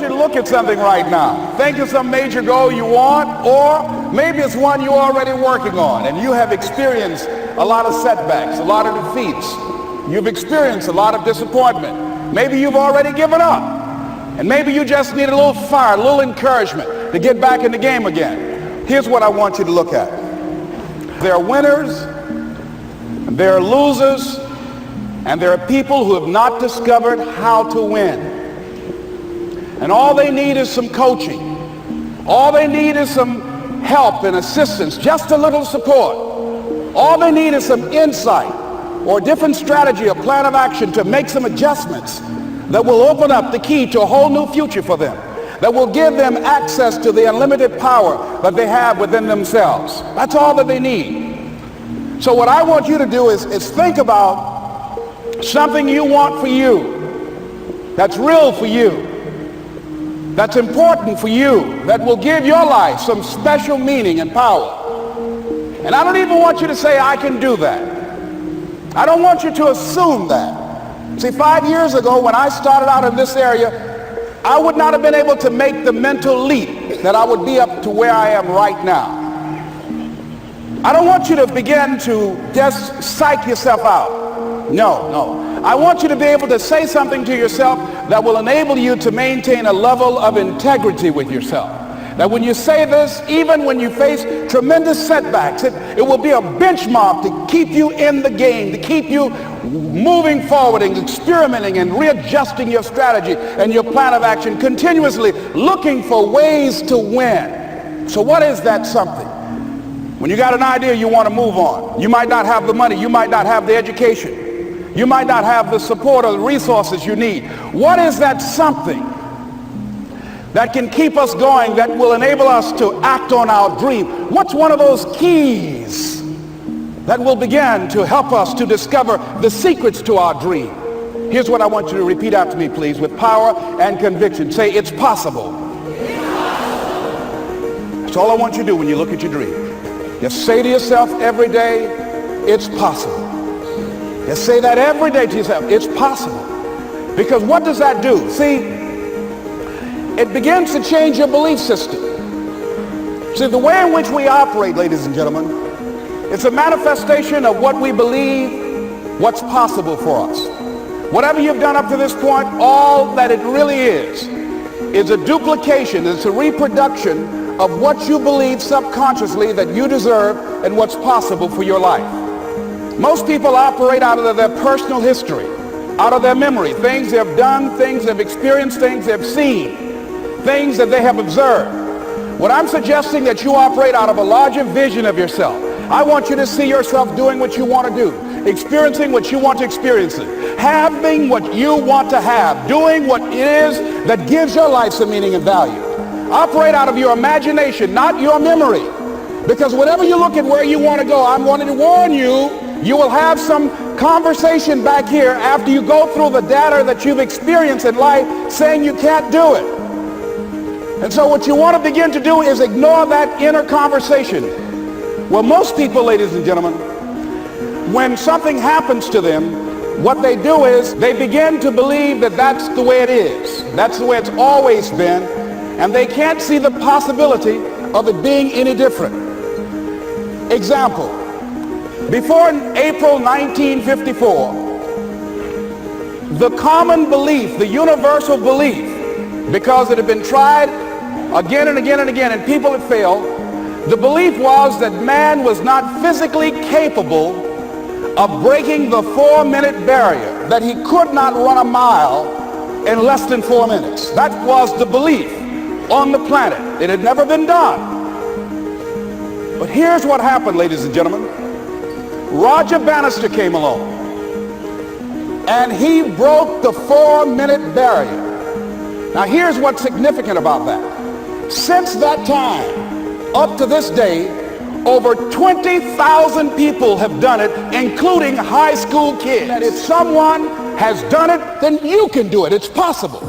you to look at something right now. Think of some major goal you want, or maybe it's one you're already working on and you have experienced a lot of setbacks, a lot of defeats. You've experienced a lot of disappointment. Maybe you've already given up, and maybe you just need a little fire, a little encouragement to get back in the game again. Here's what I want you to look at. There are winners, there are losers, and there are people who have not discovered how to win. And all they need is some coaching. All they need is some help and assistance, just a little support. All they need is some insight or a different strategy, a plan of action to make some adjustments that will open up the key to a whole new future for them, that will give them access to the unlimited power that they have within themselves. That's all that they need. So what I want you to do is think about something you want for you, that's real for you, that's important for you, that will give your life some special meaning and power. And I don't even want you to say, I can do that. I don't want you to assume that. See, 5 years ago when I started out in this area, I would not have been able to make the mental leap that I would be up to where I am right now. I don't want you to begin to just psych yourself out. No. I want you to be able to say something to yourself that will enable you to maintain a level of integrity with yourself. That when you say this, even when you face tremendous setbacks, it will be a benchmark to keep you in the game, to keep you moving forward and experimenting and readjusting your strategy and your plan of action, continuously looking for ways to win. So what is that something? When you got an idea you want to move on, you might not have the money, you might not have the education, you might not have the support or the resources you need. What is that something that can keep us going, that will enable us to act on our dream? What's one of those keys that will begin to help us to discover the secrets to our dream? Here's what I want you to repeat after me, please, with power and conviction. Say, it's possible. That's all I want you to do when you look at your dream. Just say to yourself every day, it's possible. Just say that every day to yourself, it's possible. Because what does that do? See, it begins to change your belief system. See, the way in which we operate, ladies and gentlemen, it's a manifestation of what we believe, what's possible for us. Whatever you've done up to this point, all that it really is a duplication, it's a reproduction of what you believe subconsciously that you deserve and what's possible for your life. Most people operate out of their personal history, out of their memory, things they have done, things they've experienced, things they've seen, things that they have observed. What I'm suggesting that you operate out of a larger vision of yourself. I want you to see yourself doing what you want to do, experiencing what you want to experience, having what you want to have, doing what it is that gives your life some meaning and value. Operate out of your imagination, not your memory. Because whenever you look at where you want to go, I'm wanting to warn you, you will have some conversation back here after you go through the data that you've experienced in life saying you can't do it. And so what you want to begin to do is ignore that inner conversation. Well, most people, ladies and gentlemen, when something happens to them, what they do is they begin to believe that that's the way it is. That's the way it's always been. And they can't see the possibility of it being any different. Example, before April 1954, the common belief, the universal belief, because it had been tried again and again and again and people had failed, the belief was that man was not physically capable of breaking the 4-minute barrier, that he could not run a mile in less than 4 minutes. That was the belief on the planet. It had never been done. But here's what happened, ladies and gentlemen. Roger Bannister came along and he broke the 4-minute barrier. Now here's what's significant about that. Since that time, up to this day, over 20,000 people have done it, including high school kids. And if someone has done it, then you can do it. It's possible.